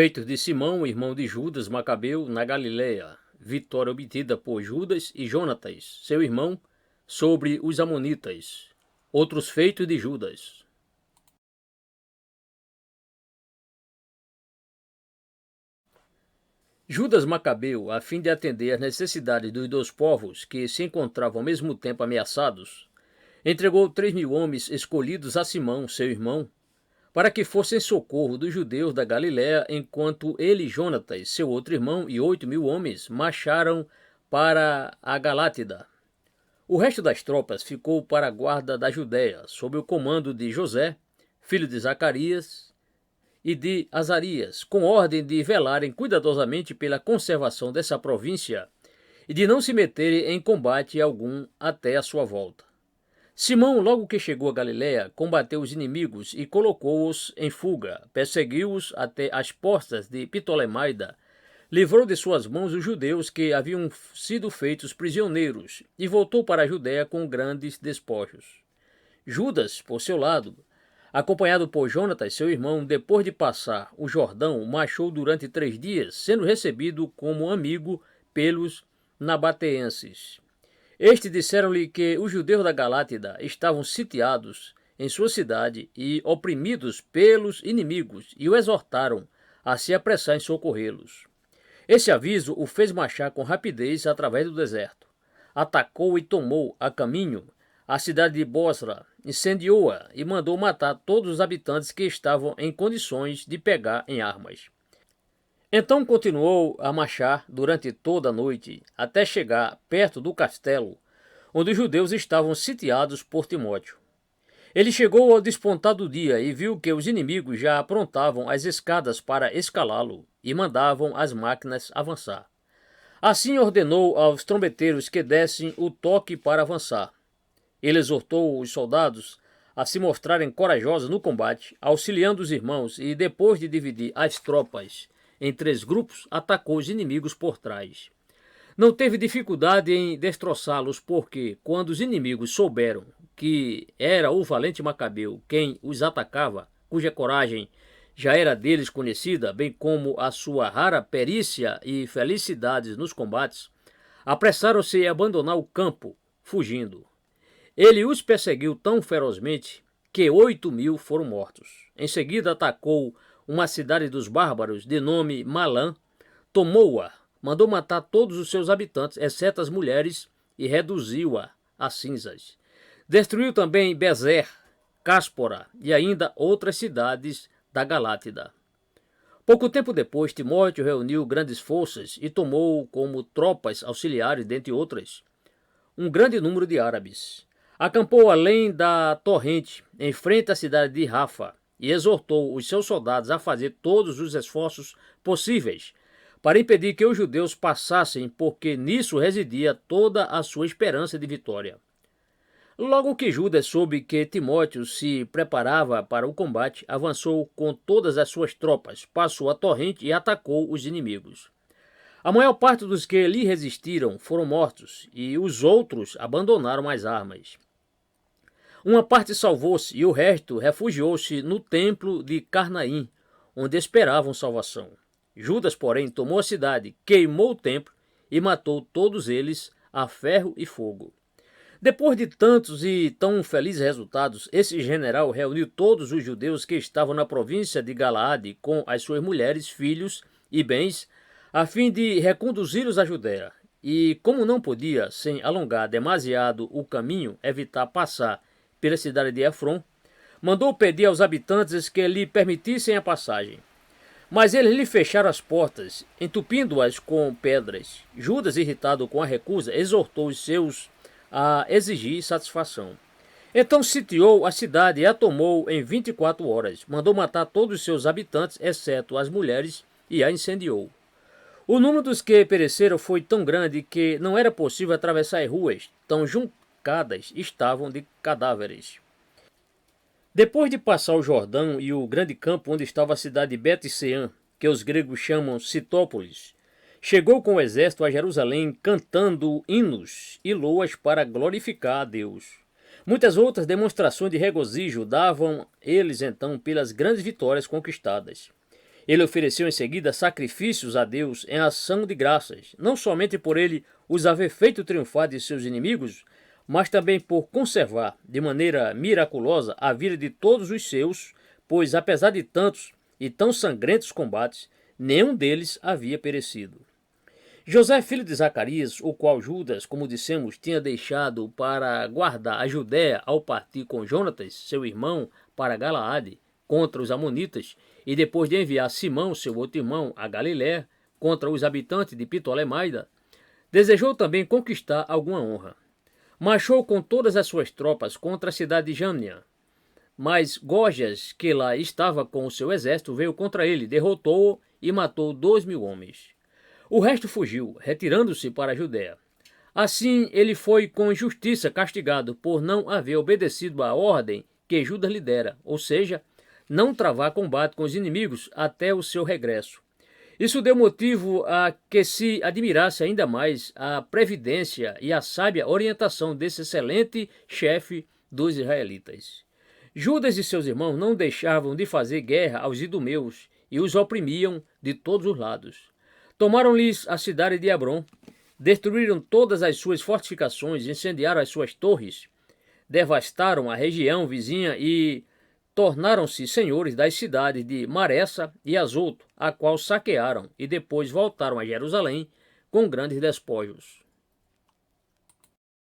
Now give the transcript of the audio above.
Feitos de Simão, irmão de Judas Macabeu, na Galiléia. Vitória obtida por Judas e Jonatas, seu irmão, sobre os amonitas. Outros feitos de Judas. Judas Macabeu, a fim de atender às necessidades dos dois povos que se encontravam ao mesmo tempo ameaçados, entregou 3.000 homens escolhidos a Simão, seu irmão, para que fossem em socorro dos judeus da Galiléia, enquanto ele e Jonatas, seu outro irmão, e 8.000 homens marcharam para a Galátida. O resto das tropas ficou para a guarda da Judéia, sob o comando de José, filho de Zacarias, e de Azarias, com ordem de velarem cuidadosamente pela conservação dessa província e de não se meterem em combate algum até a sua volta. Simão, logo que chegou a Galiléia, combateu os inimigos e colocou-os em fuga, perseguiu-os até as portas de Ptolemaida, livrou de suas mãos os judeus que haviam sido feitos prisioneiros e voltou para a Judéia com grandes despojos. Judas, por seu lado, acompanhado por Jonatas, seu irmão, depois de passar o Jordão, marchou durante 3 dias, sendo recebido como amigo pelos nabateenses. Estes disseram-lhe que os judeus da Galátida estavam sitiados em sua cidade e oprimidos pelos inimigos, e o exortaram a se apressar em socorrê-los. Esse aviso o fez marchar com rapidez através do deserto. Atacou e tomou a caminho a cidade de Bosra, incendiou-a e mandou matar todos os habitantes que estavam em condições de pegar em armas. Então continuou a marchar durante toda a noite, até chegar perto do castelo, onde os judeus estavam sitiados por Timóteo. Ele chegou ao despontar do dia e viu que os inimigos já aprontavam as escadas para escalá-lo e mandavam as máquinas avançar. Assim ordenou aos trombeteiros que dessem o toque para avançar. Ele exortou os soldados a se mostrarem corajosos no combate, auxiliando os irmãos, e depois de dividir as tropas em 3 grupos, atacou os inimigos por trás. Não teve dificuldade em destroçá-los, porque, quando os inimigos souberam que era o valente Macabeu quem os atacava, cuja coragem já era deles conhecida, bem como a sua rara perícia e felicidades nos combates, apressaram-se a abandonar o campo, fugindo. Ele os perseguiu tão ferozmente que 8.000 foram mortos. Em seguida atacou uma cidade dos bárbaros de nome Malã, tomou-a, mandou matar todos os seus habitantes, exceto as mulheres, e reduziu-a a cinzas. Destruiu também Bezer, Cáspora e ainda outras cidades da Galátida. Pouco tempo depois, Timóteo reuniu grandes forças e tomou como tropas auxiliares, dentre outras, um grande número de árabes. Acampou além da torrente, em frente à cidade de Rafa, e exortou os seus soldados a fazer todos os esforços possíveis para impedir que os judeus passassem, porque nisso residia toda a sua esperança de vitória. Logo que Judas soube que Timóteo se preparava para o combate, avançou com todas as suas tropas, passou a torrente e atacou os inimigos. A maior parte dos que lhe resistiram foram mortos, e os outros abandonaram as armas. Uma parte salvou-se e o resto refugiou-se no templo de Carnaim, onde esperavam salvação. Judas, porém, tomou a cidade, queimou o templo e matou todos eles a ferro e fogo. Depois de tantos e tão felizes resultados, esse general reuniu todos os judeus que estavam na província de Galaade com as suas mulheres, filhos e bens, a fim de reconduzi-los à Judéia. E, como não podia, sem alongar demasiado o caminho, evitar passar pela cidade de Efron, mandou pedir aos habitantes que lhe permitissem a passagem. Mas eles lhe fecharam as portas, entupindo-as com pedras. Judas, irritado com a recusa, exortou os seus a exigir satisfação. Então sitiou a cidade e a tomou em 24 horas. Mandou matar todos os seus habitantes, exceto as mulheres, e a incendiou. O número dos que pereceram foi tão grande que não era possível atravessar as ruas, tão juncadas estavam de cadáveres. Depois de passar o Jordão e o grande campo onde estava a cidade de Bet-Sean, que os gregos chamam Citópolis, chegou com o exército a Jerusalém cantando hinos e loas para glorificar a Deus. Muitas outras demonstrações de regozijo davam eles então pelas grandes vitórias conquistadas. Ele ofereceu em seguida sacrifícios a Deus em ação de graças, não somente por ele os haver feito triunfar de seus inimigos, mas também por conservar de maneira miraculosa a vida de todos os seus, pois apesar de tantos e tão sangrentos combates, nenhum deles havia perecido. José, filho de Zacarias, o qual Judas, como dissemos, tinha deixado para guardar a Judéia ao partir com Jonatas, seu irmão, para Galaade, contra os amonitas, e depois de enviar Simão, seu outro irmão, a Galiléia, contra os habitantes de Ptolemaida, desejou também conquistar alguma honra. Marchou com todas as suas tropas contra a cidade de Jâmnia. Mas Gorgias, que lá estava com o seu exército, veio contra ele, derrotou-o e matou 2.000 homens. O resto fugiu, retirando-se para a Judéia. Assim, ele foi com injustiça castigado por não haver obedecido à ordem que Judas lhe dera, ou seja, não travar combate com os inimigos até o seu regresso. Isso deu motivo a que se admirasse ainda mais a previdência e a sábia orientação desse excelente chefe dos israelitas. Judas e seus irmãos não deixavam de fazer guerra aos idumeus e os oprimiam de todos os lados. Tomaram-lhes a cidade de Hebrom, destruíram todas as suas fortificações, incendiaram as suas torres, devastaram a região vizinha e tornaram-se senhores das cidades de Maressa e Azoto, a qual saquearam, e depois voltaram a Jerusalém com grandes despojos.